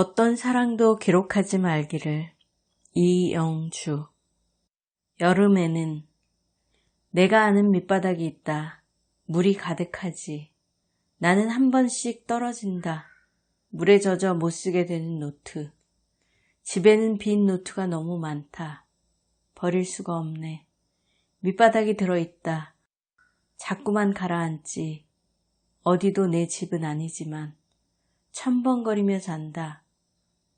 어떤 사랑도 기록하지 말기를. 이영주. 여름에는 내가 아는 밑바닥이 있다. 물이 가득하지. 나는 한 번씩 떨어진다. 물에 젖어 못 쓰게 되는 노트. 집에는 빈 노트가 너무 많다. 버릴 수가 없네. 밑바닥이 들어있다. 자꾸만 가라앉지. 어디도 내 집은 아니지만 첨벙거리며 잔다.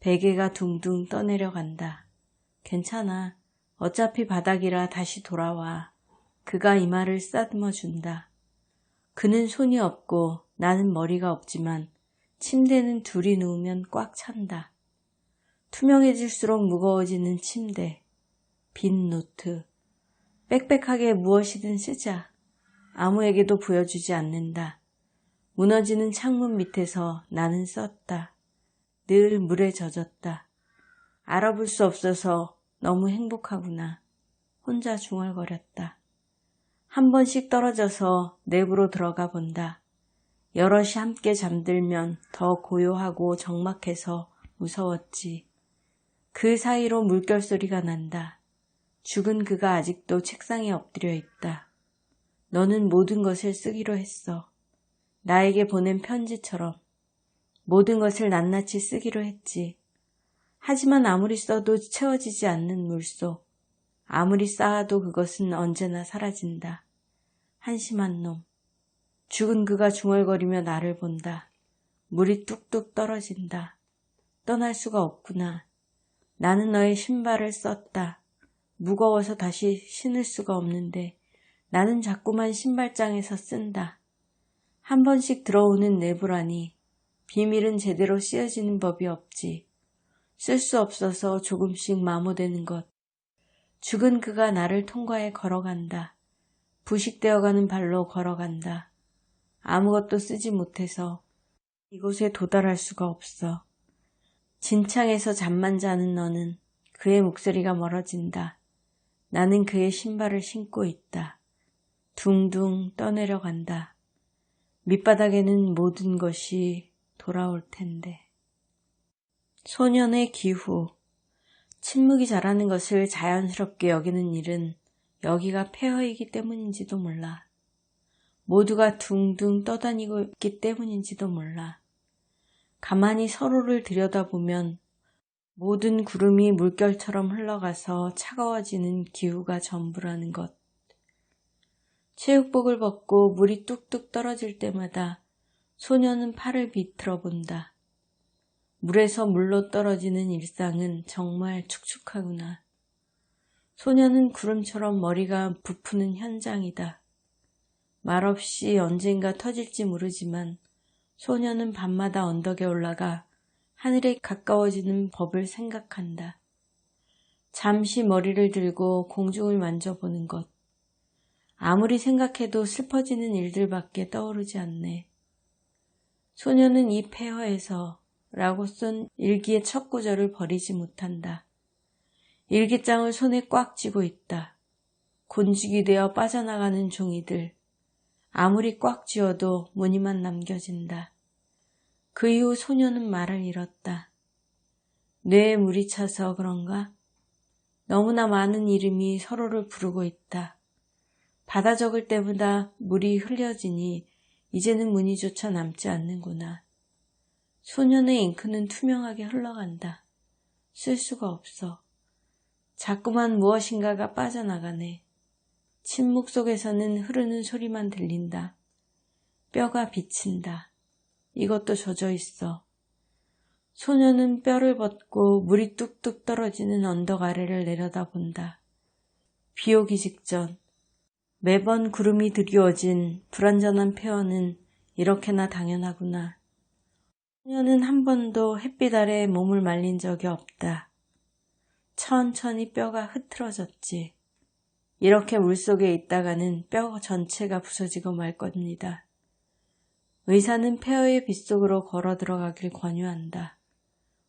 베개가 둥둥 떠내려간다. 괜찮아. 어차피 바닥이라 다시 돌아와. 그가 이마를 쓰다듬어 준다. 그는 손이 없고 나는 머리가 없지만 침대는 둘이 누우면 꽉 찬다. 투명해질수록 무거워지는 침대. 빈 노트. 빽빽하게 무엇이든 쓰자. 아무에게도 보여주지 않는다. 무너지는 창문 밑에서 나는 썼다. 늘 물에 젖었다. 알아볼 수 없어서 너무 행복하구나. 혼자 중얼거렸다. 한 번씩 떨어져서 내부로 들어가 본다. 여럿이 함께 잠들면 더 고요하고 적막해서 무서웠지. 그 사이로 물결 소리가 난다. 죽은 그가 아직도 책상에 엎드려 있다. 너는 모든 것을 쓰기로 했어. 나에게 보낸 편지처럼 모든 것을 낱낱이 쓰기로 했지. 하지만 아무리 써도 채워지지 않는 물속. 아무리 쌓아도 그것은 언제나 사라진다. 한심한 놈. 죽은 그가 중얼거리며 나를 본다. 물이 뚝뚝 떨어진다. 떠날 수가 없구나. 나는 너의 신발을 썼다. 무거워서 다시 신을 수가 없는데 나는 자꾸만 신발장에서 쓴다. 한 번씩 들어오는 내부라니 비밀은 제대로 씌어지는 법이 없지. 쓸 수 없어서 조금씩 마모되는 것. 죽은 그가 나를 통과해 걸어간다. 부식되어가는 발로 걸어간다. 아무것도 쓰지 못해서 이곳에 도달할 수가 없어. 진창에서 잠만 자는 너는 그의 목소리가 멀어진다. 나는 그의 신발을 신고 있다. 둥둥 떠내려간다. 밑바닥에는 모든 것이 돌아올 텐데. 소년의 기후. 침묵이 자라는 것을 자연스럽게 여기는 일은 여기가 폐허이기 때문인지도 몰라. 모두가 둥둥 떠다니고 있기 때문인지도 몰라. 가만히 서로를 들여다보면 모든 구름이 물결처럼 흘러가서 차가워지는 기후가 전부라는 것. 체육복을 벗고 물이 뚝뚝 떨어질 때마다 소년은 팔을 비틀어 본다. 물에서 물로 떨어지는 일상은 정말 축축하구나. 소년은 구름처럼 머리가 부푸는 현장이다. 말없이 언젠가 터질지 모르지만 소년은 밤마다 언덕에 올라가 하늘에 가까워지는 법을 생각한다. 잠시 머리를 들고 공중을 만져보는 것. 아무리 생각해도 슬퍼지는 일들밖에 떠오르지 않네. 소년은 이 폐허에서 라고 쓴 일기의 첫 구절을 버리지 못한다. 일기장을 손에 꽉 쥐고 있다. 곤죽이 되어 빠져나가는 종이들. 아무리 꽉 쥐어도 무늬만 남겨진다. 그 이후 소년은 말을 잃었다. 뇌에 물이 차서 그런가? 너무나 많은 이름이 서로를 부르고 있다. 받아 적을 때보다 물이 흘려지니 이제는 무늬조차 남지 않는구나. 소년의 잉크는 투명하게 흘러간다. 쓸 수가 없어. 자꾸만 무엇인가가 빠져나가네. 침묵 속에서는 흐르는 소리만 들린다. 뼈가 비친다. 이것도 젖어 있어. 소년은 뼈를 벗고 물이 뚝뚝 떨어지는 언덕 아래를 내려다본다. 비 오기 직전. 매번 구름이 드리워진 불완전한 폐허는 이렇게나 당연하구나. 소년은 한 번도 햇빛 아래 몸을 말린 적이 없다. 천천히 뼈가 흐트러졌지. 이렇게 물속에 있다가는 뼈 전체가 부서지고 말 겁니다. 의사는 폐허의 빗속으로 걸어 들어가길 권유한다.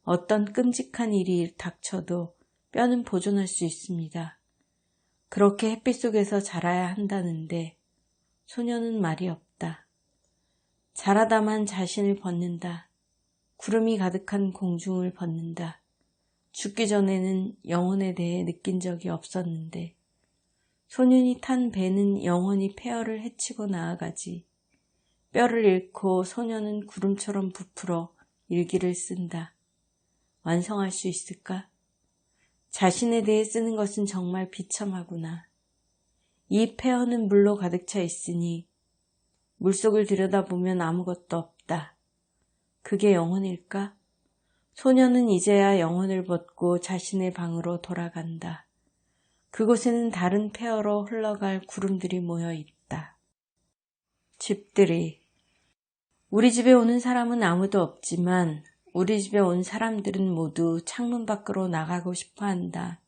어떤 끔찍한 일이 닥쳐도 뼈는 보존할 수 있습니다. 그렇게 햇빛 속에서 자라야 한다는데 소년은 말이 없다. 자라다만 자신을 벗는다. 구름이 가득한 공중을 벗는다. 죽기 전에는 영혼에 대해 느낀 적이 없었는데 소년이 탄 배는 영원히 폐허를 헤치고 나아가지. 뼈를 잃고 소년은 구름처럼 부풀어 일기를 쓴다. 완성할 수 있을까? 자신에 대해 쓰는 것은 정말 비참하구나. 이 폐허는 물로 가득 차 있으니 물속을 들여다보면 아무것도 없다. 그게 영혼일까? 소년은 이제야 영혼을 벗고 자신의 방으로 돌아간다. 그곳에는 다른 폐허로 흘러갈 구름들이 모여 있다. 집들이. 우리 집에 오는 사람은 아무도 없지만 우리 집에 온 사람들은 모두 창문 밖으로 나가고 싶어 한다.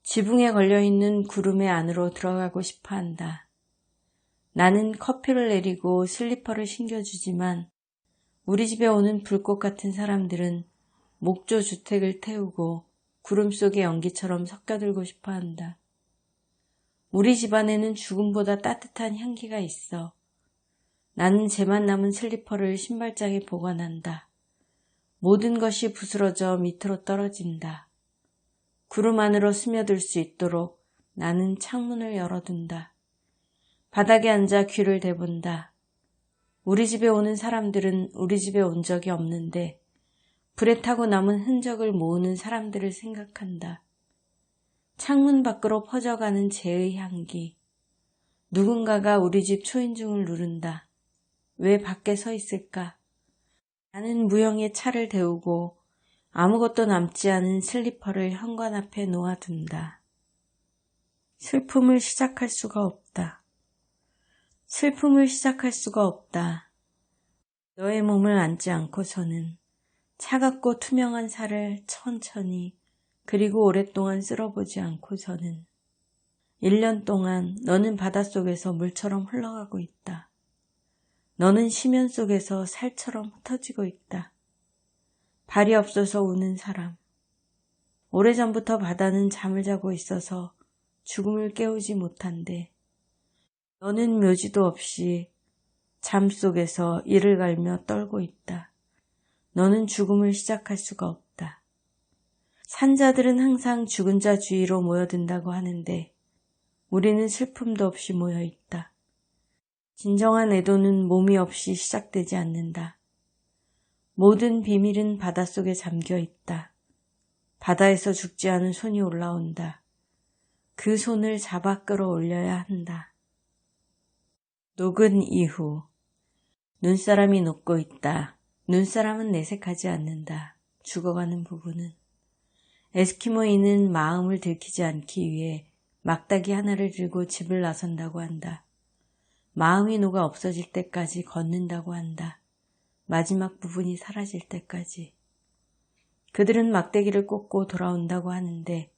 지붕에 걸려있는 구름의 안으로 들어가고 싶어 한다. 나는 커피를 내리고 슬리퍼를 신겨주지만 우리 집에 오는 불꽃 같은 사람들은 목조 주택을 태우고 구름 속의 연기처럼 섞여들고 싶어 한다. 우리 집안에는 죽음보다 따뜻한 향기가 있어. 나는 재만 남은 슬리퍼를 신발장에 보관한다. 모든 것이 부스러져 밑으로 떨어진다. 구름 안으로 스며들 수 있도록 나는 창문을 열어둔다. 바닥에 앉아 귀를 대본다. 우리 집에 오는 사람들은 우리 집에 온 적이 없는데 불에 타고 남은 흔적을 모으는 사람들을 생각한다. 창문 밖으로 퍼져가는 재의 향기. 누군가가 우리 집 초인종을 누른다. 왜 밖에 서 있을까? 나는 무영의 차를 데우고 아무것도 남지 않은 슬리퍼를 현관 앞에 놓아둔다. 슬픔을 시작할 수가 없다. 슬픔을 시작할 수가 없다. 너의 몸을 안지 않고서는 차갑고 투명한 살을 천천히 그리고 오랫동안 쓸어보지 않고서는 1년 동안 너는 바닷속에서 물처럼 흘러가고 있다. 너는 심연 속에서 살처럼 흩어지고 있다. 발이 없어서 우는 사람. 오래전부터 바다는 잠을 자고 있어서 죽음을 깨우지 못한대. 너는 묘지도 없이 잠 속에서 이를 갈며 떨고 있다. 너는 죽음을 시작할 수가 없다. 산자들은 항상 죽은 자 주위로 모여든다고 하는데 우리는 슬픔도 없이 모여 있다. 진정한 애도는 몸이 없이 시작되지 않는다. 모든 비밀은 바닷속에 잠겨 있다. 바다에서 죽지 않은 손이 올라온다. 그 손을 잡아 끌어올려야 한다. 녹은 이후. 눈사람이 녹고 있다. 눈사람은 내색하지 않는다. 죽어가는 부부는. 에스키모인은 마음을 들키지 않기 위해 막다기 하나를 들고 집을 나선다고 한다. 마음이 녹아 없어질 때까지 걷는다고 한다. 마지막 부분이 사라질 때까지. 그들은 막대기를 꽂고 돌아온다고 하는데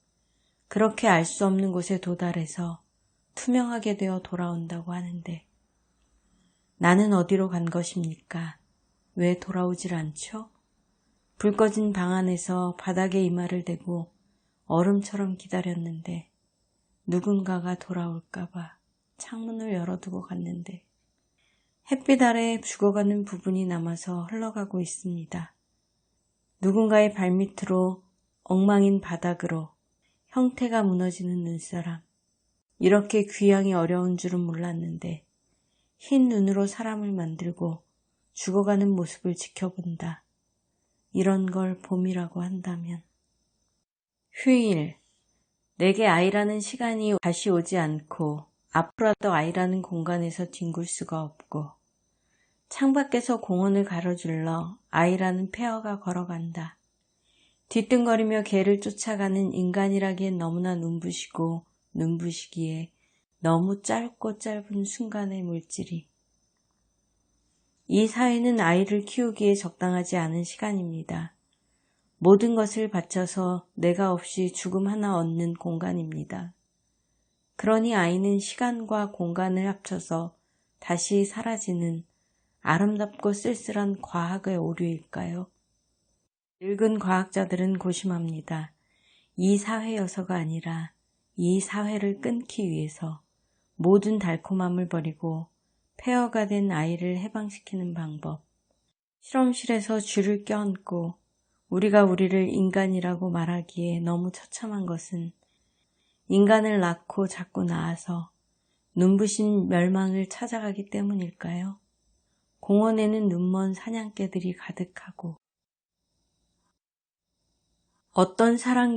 그렇게 알 수 없는 곳에 도달해서 투명하게 되어 돌아온다고 하는데 나는 어디로 간 것입니까? 왜 돌아오질 않죠? 불 꺼진 방 안에서 바닥에 이마를 대고 얼음처럼 기다렸는데 누군가가 돌아올까봐 창문을 열어두고 갔는데 햇빛 아래 죽어가는 부분이 남아서 흘러가고 있습니다. 누군가의 발밑으로 엉망인 바닥으로 형태가 무너지는 눈사람. 이렇게 귀향이 어려운 줄은 몰랐는데 흰 눈으로 사람을 만들고 죽어가는 모습을 지켜본다. 이런 걸 봄이라고 한다면. 휴일. 내게 아이라는 시간이 다시 오지 않고 앞으로도 아이라는 공간에서 뒹굴 수가 없고 창밖에서 공원을 가로질러 아이라는 폐허가 걸어간다. 뒤뚱거리며 개를 쫓아가는 인간이라기엔 너무나 눈부시고 눈부시기에 너무 짧고 짧은 순간의 물질이. 이 사회는 아이를 키우기에 적당하지 않은 시간입니다. 모든 것을 바쳐서 내가 없이 죽음 하나 얻는 공간입니다. 그러니 아이는 시간과 공간을 합쳐서 다시 사라지는 아름답고 쓸쓸한 과학의 오류일까요? 늙은 과학자들은 고심합니다. 이 사회여서가 아니라 이 사회를 끊기 위해서 모든 달콤함을 버리고 폐허가 된 아이를 해방시키는 방법. 실험실에서 쥐를 껴안고 우리가 우리를 인간이라고 말하기에 너무 처참한 것은 인간을 낳고 자꾸 낳아서 눈부신 멸망을 찾아가기 때문일까요? 공원에는 눈먼 사냥개들이 가득하고 어떤 사랑도